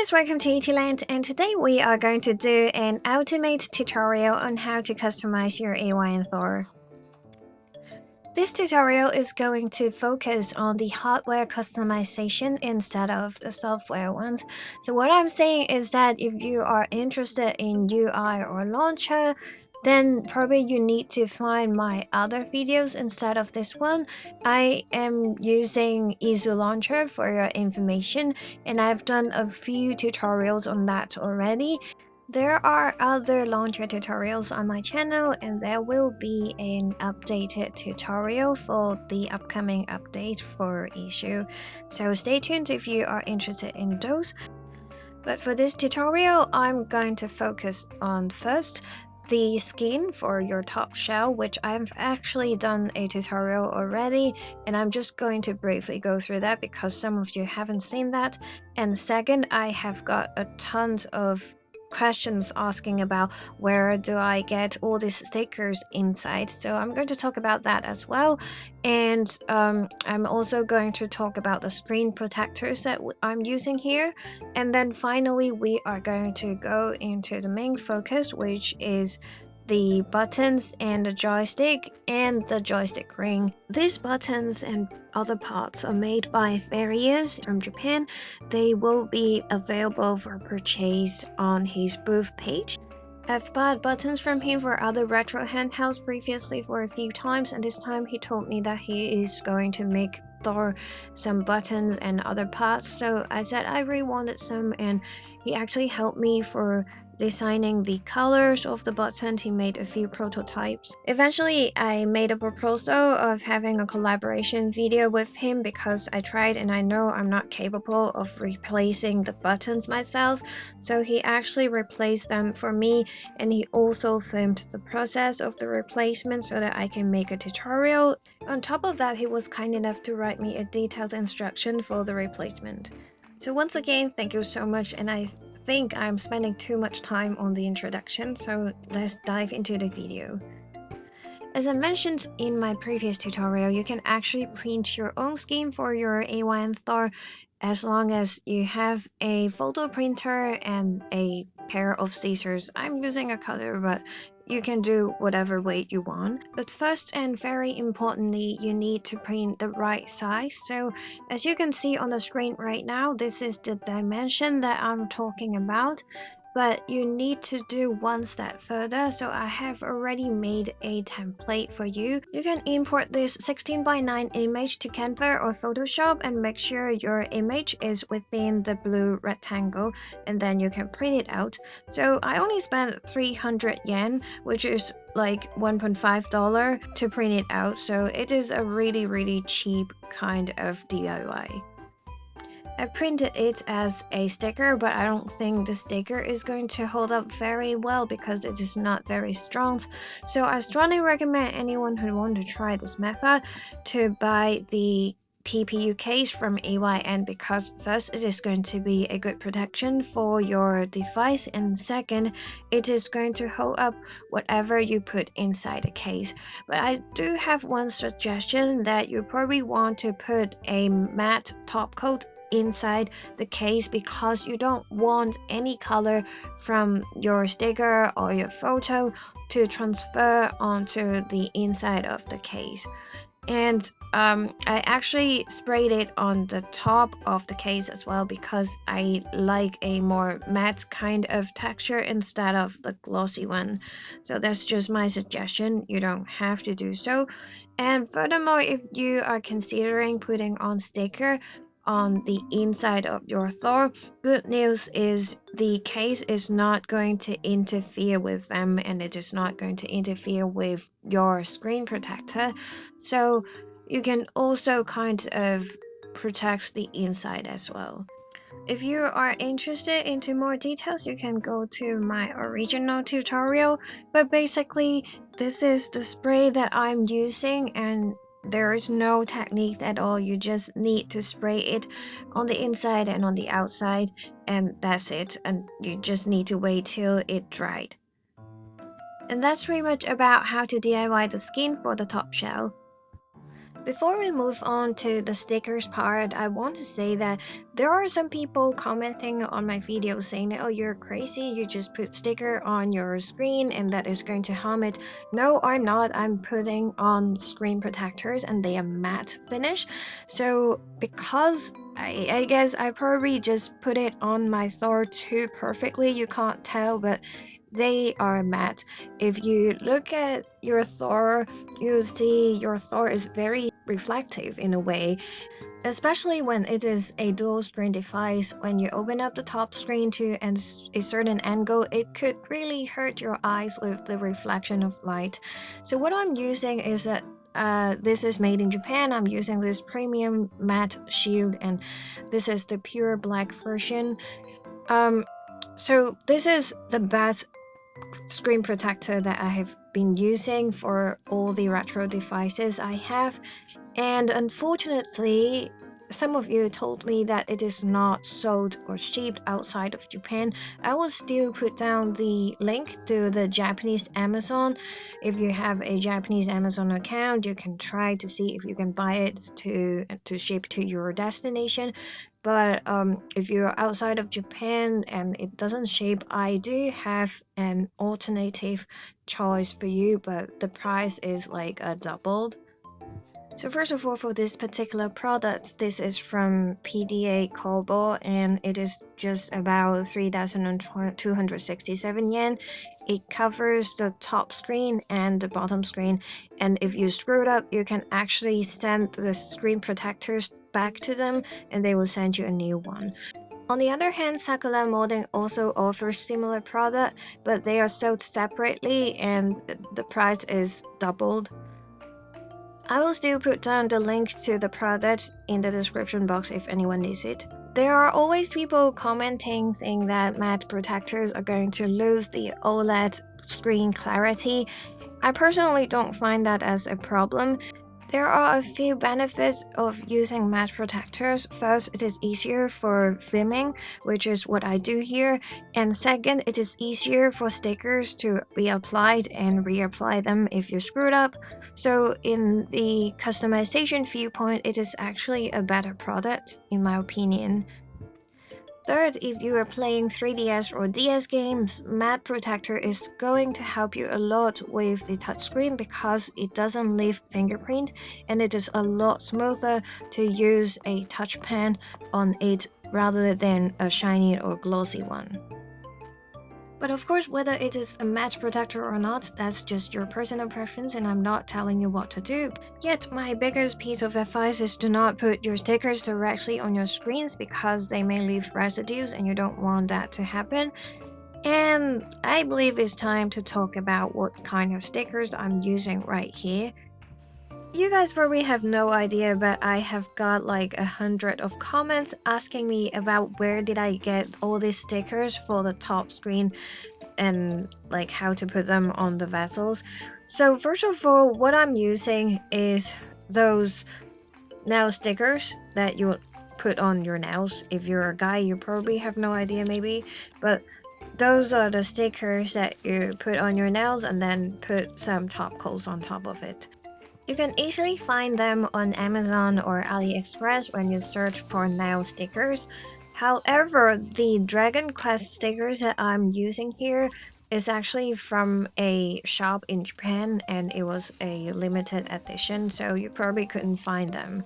guys, welcome to ETland, and today we are going to do an ultimate tutorial on how to customize your AYN Thor. This tutorial is going to focus on the hardware customization instead of the software ones. So what I'm saying is that if you are interested in UI or launcher, then probably you need to find my other videos instead of this one. I am using Izu Launcher for your information, and I've done a few tutorials on that already. There are other launcher tutorials on my channel, and there will be an updated tutorial for the upcoming update for Izu. So stay tuned if you are interested in those. But for this tutorial, I'm going to focus on first the skin for your top shell, which I've actually done a tutorial already, and I'm just going to briefly go through that because some of you haven't seen that. And second, I have got a tons of questions asking about where do I get all these stickers inside, so I'm going to talk about that as well. And I'm also going to talk about the screen protectors that I'm using here, and then finally we are going to go into the main focus, which is the buttons and the joystick and the joystick ring. These buttons and other parts are made by Farius from Japan. They will be available for purchase on his booth page. I've bought buttons from him for other retro handhelds previously for a few times, and this time he told me that he is going to make Thor some buttons and other parts, so I said I really wanted some, and he actually helped me for designing the colors of the buttons. He made a few prototypes. Eventually, I made a proposal of having a collaboration video with him because I tried and I know I'm not capable of replacing the buttons myself. So he actually replaced them for me, and he also filmed the process of the replacement so that I can make a tutorial. On top of that, he was kind enough to write me a detailed instruction for the replacement. So once again, thank you so much, and I think I'm spending too much time on the introduction, so let's dive into the video. As I mentioned in my previous tutorial, you can actually print your own skin for your AYN Thor as long as you have a photo printer and a pair of scissors. I'm using a cutter, but you can do whatever weight you want. But first and very importantly, you need to print the right size. So as you can see on the screen right now, this is the dimension that I'm talking about. But you need to do one step further, so I have already made a template for you. You can import this 16:9 image to Canva or Photoshop and make sure your image is within the blue rectangle, and then you can print it out. So I only spent 300 yen, which is like $1.5 to print it out, so it is a really cheap kind of DIY. I printed it as a sticker, but I don't think the sticker is going to hold up very well because it is not very strong. So I strongly recommend anyone who wants to try this method to buy the TPU case from AYN, because first, it is going to be a good protection for your device, and second, it is going to hold up whatever you put inside the case. But I do have one suggestion, that you probably want to put a matte top coat inside the case because you don't want any color from your sticker or your photo to transfer onto the inside of the case. And I actually sprayed it on the top of the case as well because I like a more matte kind of texture instead of the glossy one. So that's just my suggestion. You don't have to do so. And furthermore, if you are considering putting on sticker on the inside of your Thor, good news is the case is not going to interfere with them, and it is not going to interfere with your screen protector, so you can also kind of protect the inside as well. If you are interested into more details, you can go to my original tutorial, but basically this is the spray that I'm using, and there is no technique at all. You just need to spray it on the inside and on the outside, and that's it, and you just need to wait till it dried. And that's pretty much about how to DIY the skin for the top shell. Before we move on to the stickers part, I want to say that there are some people commenting on my videos saying that, oh, you're crazy, you just put sticker on your screen and that is going to harm it. No, I'm not. I'm putting on screen protectors and they are matte finish. So because I guess I probably just put it on my Thor too perfectly, you can't tell, but they are matte. If you look at your Thor, you see your Thor is very reflective in a way, especially when it is a dual screen device. When you open up the top screen to a certain angle, it could really hurt your eyes with the reflection of light. So what I'm using is that this is made in Japan. I'm using this premium matte shield, and this is the pure black version. So this is the best screen protector that I have been using for all the retro devices I have, and unfortunately some of you told me that it is not sold or shipped outside of Japan. I will still put down the link to the Japanese Amazon. If you have a Japanese Amazon account, you can try to see if you can buy it to ship to your destination. But if you're outside of Japan and it doesn't ship, I do have an alternative choice for you, but the price is like doubled. So first of all, for this particular product, this is from PDA Koubou, and it is just about 3,267 yen. It covers the top screen and the bottom screen, and if you screw it up, you can actually send the screen protectors back to them, and they will send you a new one. On the other hand, Sakura Molding also offers similar product, but they are sold separately, and the price is doubled. I will still put down the link to the product in the description box if anyone needs it. There are always people commenting saying that matte protectors are going to lose the OLED screen clarity. I personally don't find that as a problem. There are a few benefits of using matte protectors. First, it is easier for filming, which is what I do here. And second, it is easier for stickers to be applied and reapply them if you screwed up. So in the customization viewpoint, it is actually a better product, in my opinion. Third, if you are playing 3DS or DS games, Matte Protector is going to help you a lot with the touchscreen because it doesn't leave fingerprint and it is a lot smoother to use a touch pen on it rather than a shiny or glossy one. But of course, whether it is a matte protector or not, that's just your personal preference and I'm not telling you what to do. Yet, my biggest piece of advice is do not put your stickers directly on your screens because they may leave residues and you don't want that to happen. And I believe it's time to talk about what kind of stickers I'm using right here. You guys probably have no idea, but I have got like 100 of comments asking me about where did I get all these stickers for the top screen and like how to put them on the bezels. So first of all, what I'm using is those nail stickers that you put on your nails. If you're a guy, you probably have no idea maybe, but those are the stickers that you put on your nails and then put some top coats on top of it. You can easily find them on Amazon or AliExpress when you search for nail stickers. However, the Dragon Quest stickers that I'm using here is actually from a shop in Japan and it was a limited edition, so you probably couldn't find them.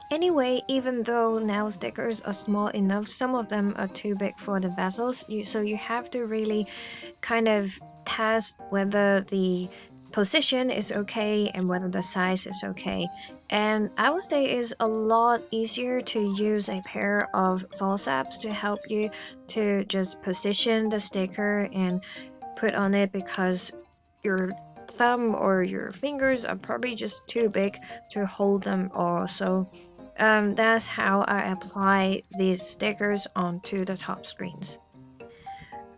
Anyway, even though nail stickers are small enough, some of them are too big for the bezels, so you have to really kind of test whether the position is okay and whether the size is okay. And I would say it's a lot easier to use a pair of forceps to help you to just position the sticker and put on it because your thumb or your fingers are probably just too big to hold them all. So that's how I apply these stickers onto the top screens.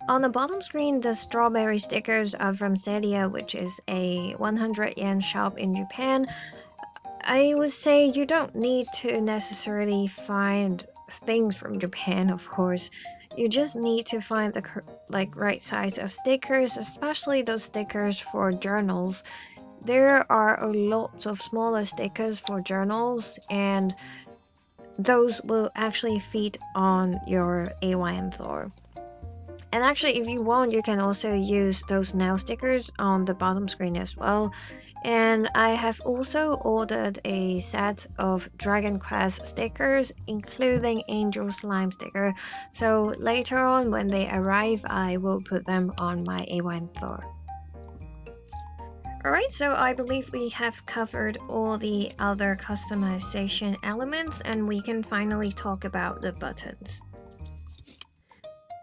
On the bottom screen, the strawberry stickers are from Celia, which is a 100 yen shop in Japan. I would say you don't need to necessarily find things from Japan, of course. You just need to find the right size of stickers, especially those stickers for journals. there are a lot of smaller stickers for journals, and those will actually fit on your AYN Thor. And actually, if you want, you can also use those nail stickers on the bottom screen as well. And I have also ordered a set of Dragon Quest stickers, including Angel Slime sticker. So later on, when they arrive, I will put them on my AYN Thor. Alright, so I believe we have covered all the other customization elements, and we can finally talk about the buttons.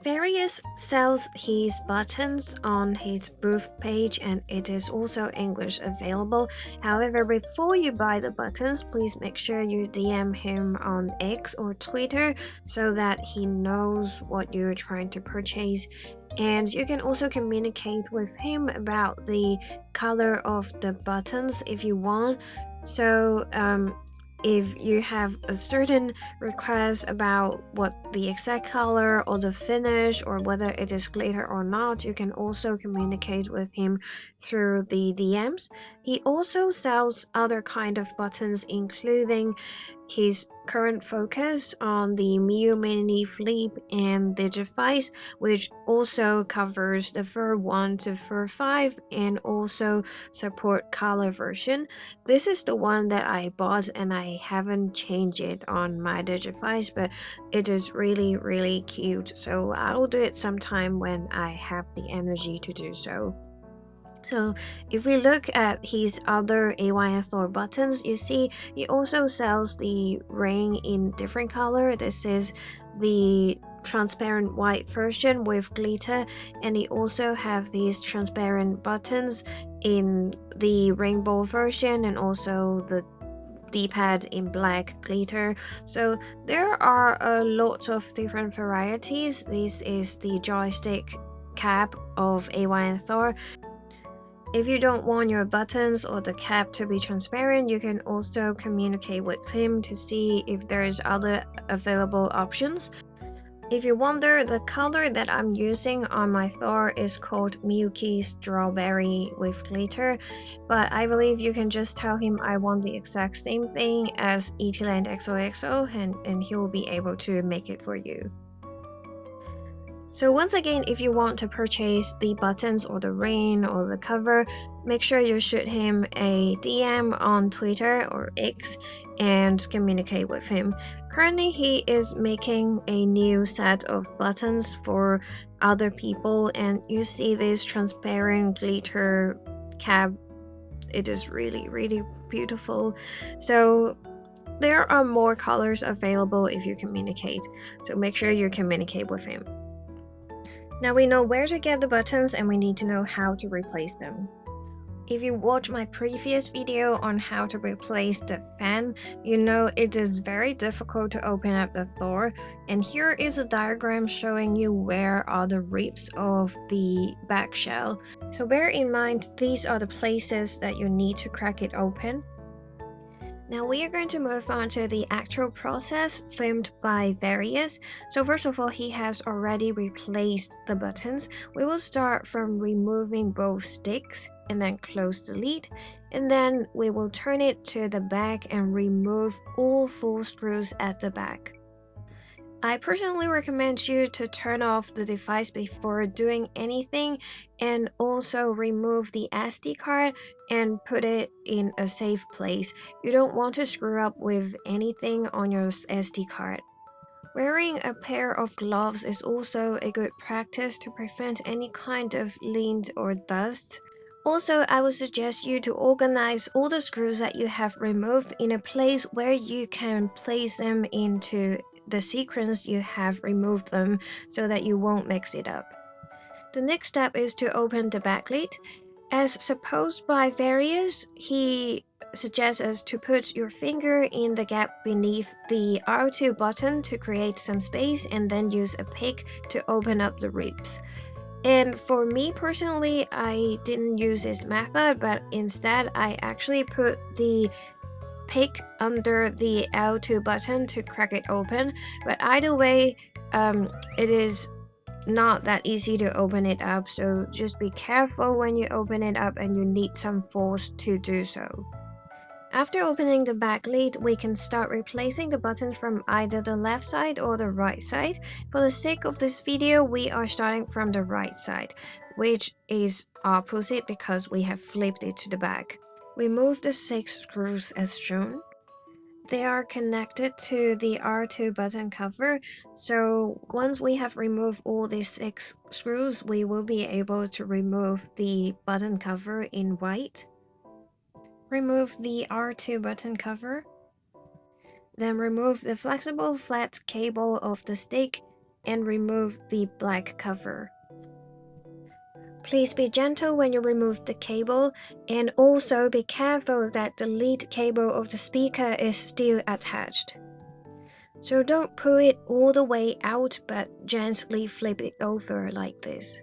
Various sells his buttons on his booth page, and it is also English available. However, before you buy the buttons, please make sure you DM him on X or Twitter so that he knows what you're trying to purchase. And you can also communicate with him about the color of the buttons if you want. So if you have a certain request about what the exact color or the finish or whether it is glitter or not, you can also communicate with him through the DMs. He also sells other kind of buttons, including his current focus on the Miu Mini Flip and Digivice, which also covers the Fur 1 to Fur 5 and also support color version. This is the one that I bought, and I haven't changed it on my Digivice, but it is really cute. So I'll do it sometime when I have the energy to do so. So if we look at his other AYN Thor buttons, you see he also sells the ring in different color. This is the transparent white version with glitter, and he also have these transparent buttons in the rainbow version and also the D-pad in black glitter. So there are a lot of different varieties. This is the joystick cap of AYN Thor. If you don't want your buttons or the cap to be transparent, you can also communicate with him to see if there's other available options. If you wonder, the color that I'm using on my Thor is called Milky Strawberry with glitter, but I believe you can just tell him I want the exact same thing as Etyland XOXO, and he will be able to make it for you. So once again, if you want to purchase the buttons or the ring or the cover, make sure you shoot him a DM on Twitter or X and communicate with him. Currently, he is making a new set of buttons for other people, and you see this transparent glitter cap. It is really beautiful. So there are more colors available if you communicate, so make sure you communicate with him. Now we know where to get the buttons, and we need to know how to replace them. If you watch my previous video on how to replace the fan, you know it is very difficult to open up the Thor, and here is a diagram showing you where are the ribs of the back shell. So bear in mind, these are the places that you need to crack it open. Now we are going to move on to the actual process filmed by Various. So first of all, he has already replaced the buttons. We will start from removing both sticks and then close the lid, and then we will turn it to the back and remove all 4 screws at the back. I personally recommend you to turn off the device before doing anything, and also remove the SD card and put it in a safe place. You don't want to screw up with anything on your SD card. Wearing a pair of gloves is also a good practice to prevent any kind of lint or dust. Also, I would suggest you to organize all the screws that you have removed in a place where you can place them into the sequence you have removed them, so that you won't mix it up. The next step is to open the back lid. As supposed by Various, he suggests us to put your finger in the gap beneath the R2 button to create some space, and then use a pick to open up the ribs. And for me personally, I didn't use this method, but instead I actually put the pick under the L2 button to crack it open. But either way, it is not that easy to open it up, so just be careful when you open it up and you need some force to do so. After opening the back lid, we can start replacing the buttons from either the left side or the right side. For the sake of this video, we are starting from the right side, which is opposite because we have flipped it to the back. Remove the 6 screws as shown. They are connected to the R2 button cover, so once we have removed all these 6 screws, we will be able to remove the button cover in white. Remove the R2 button cover. Then remove the flexible flat cable of the stick and remove the black cover. Please be gentle when you remove the cable, and also be careful that the lead cable of the speaker is still attached. So don't pull it all the way out, but gently flip it over like this.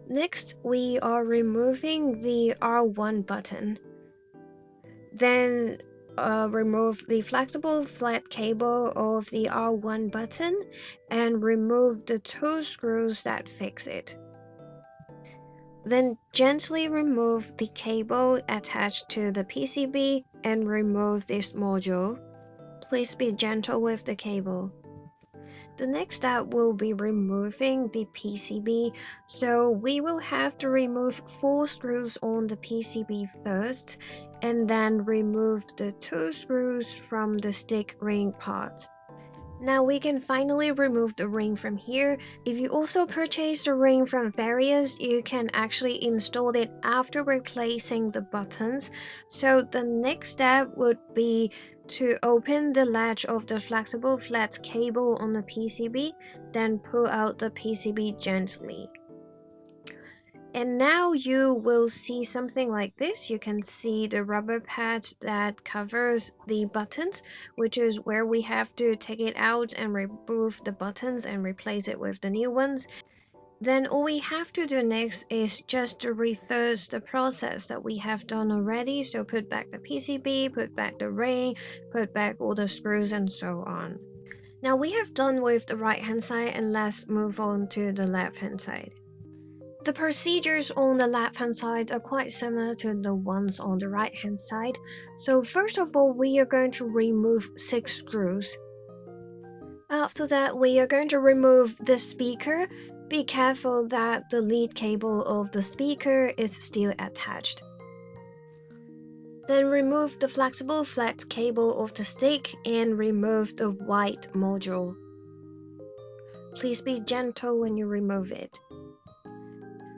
Next, we are removing the R1 button. Then remove the flexible flat cable of the R1 button and remove the 2 screws that fix it. Then gently remove the cable attached to the PCB and remove this module. Please be gentle with the cable. The next step will be removing the PCB, so we will have to remove 4 screws on the PCB first, and then remove the 2 screws from the stick ring part. Now we can finally remove the ring from here. If you also purchase the ring from various, you can actually install it after replacing the buttons. So the next step would be to open the latch of the flexible flat cable on the PCB, then pull out the PCB gently. And now you will see something like this. You can see the rubber pad that covers the buttons, which is where we have to take it out and remove the buttons and replace it with the new ones. Then all we have to do next is just to reverse the process that we have done already. So put back the PCB, put back the ring, put back all the screws and so on. Now we have done with the right hand side, and let's move on to the left hand side. The procedures on the left-hand side are quite similar to the ones on the right-hand side. So first of all, we are going to remove 6 screws. After that, we are going to remove the speaker. Be careful that the lead cable of the speaker is still attached. Then remove the flexible flat cable of the stick and remove the white module. Please be gentle when you remove it.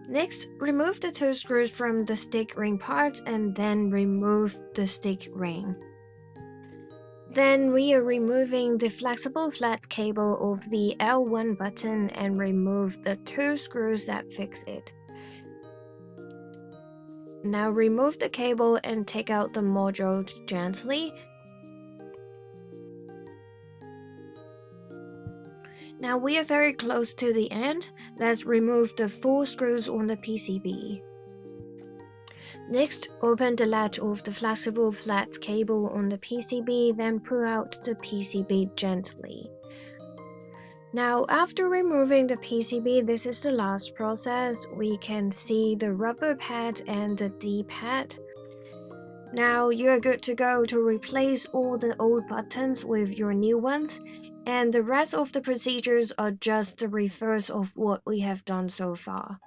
Next, remove the 2 screws from the stick ring part and then remove the stick ring. Then we are removing the flexible flat cable of the L1 button and remove the 2 screws that fix it. Now remove the cable and take out the modules gently. Now we are very close to the end. Let's remove the 4 screws on the PCB. Next, open the latch of the flexible flat cable on the PCB, then pull out the PCB gently. Now, after removing the PCB, this is the last process. We can see the rubber pad and the D-pad. Now you are good to go to replace all the old buttons with your new ones, and the rest of the procedures are just the reverse of what we have done so far.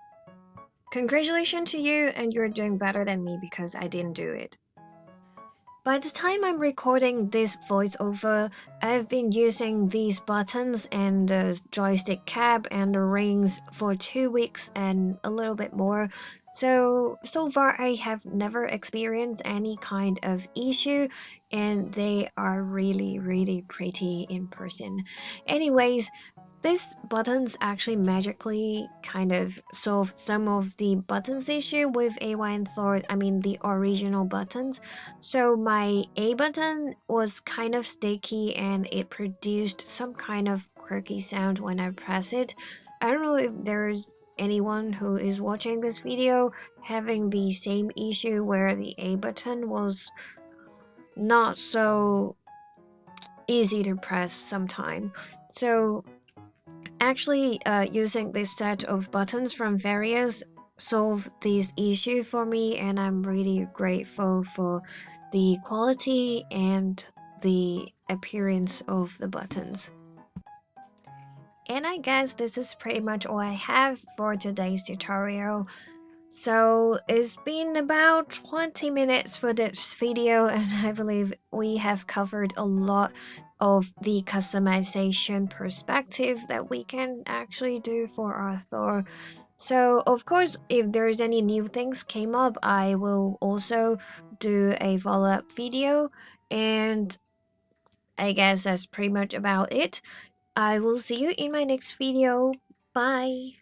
Congratulations to you, and you're doing better than me because I didn't do it. By the time I'm recording this voiceover, I've been using these buttons and the joystick cap and the rings for 2 weeks and a little bit more. So far I have never experienced any kind of issue, and they are really pretty in person. Anyways, these buttons actually magically kind of solve some of the buttons issue with AYN Thor, I mean the original buttons. So my A button was kind of sticky and it produced some kind of quirky sound when I press it. I don't know if there's anyone who is watching this video having the same issue where the A button was not so easy to press sometimes. So Actually, using this set of buttons from various solve this issue for me, and I'm really grateful for the quality and the appearance of the buttons. And I guess this is pretty much all I have for today's tutorial. So it's been about 20 minutes for this video, and I believe we have covered a lot of the customization perspective that we can actually do for our Thor. So of course, if there's any new things came up, I will also do a follow-up video, and I guess that's pretty much about it. I will see you in my next video. Bye!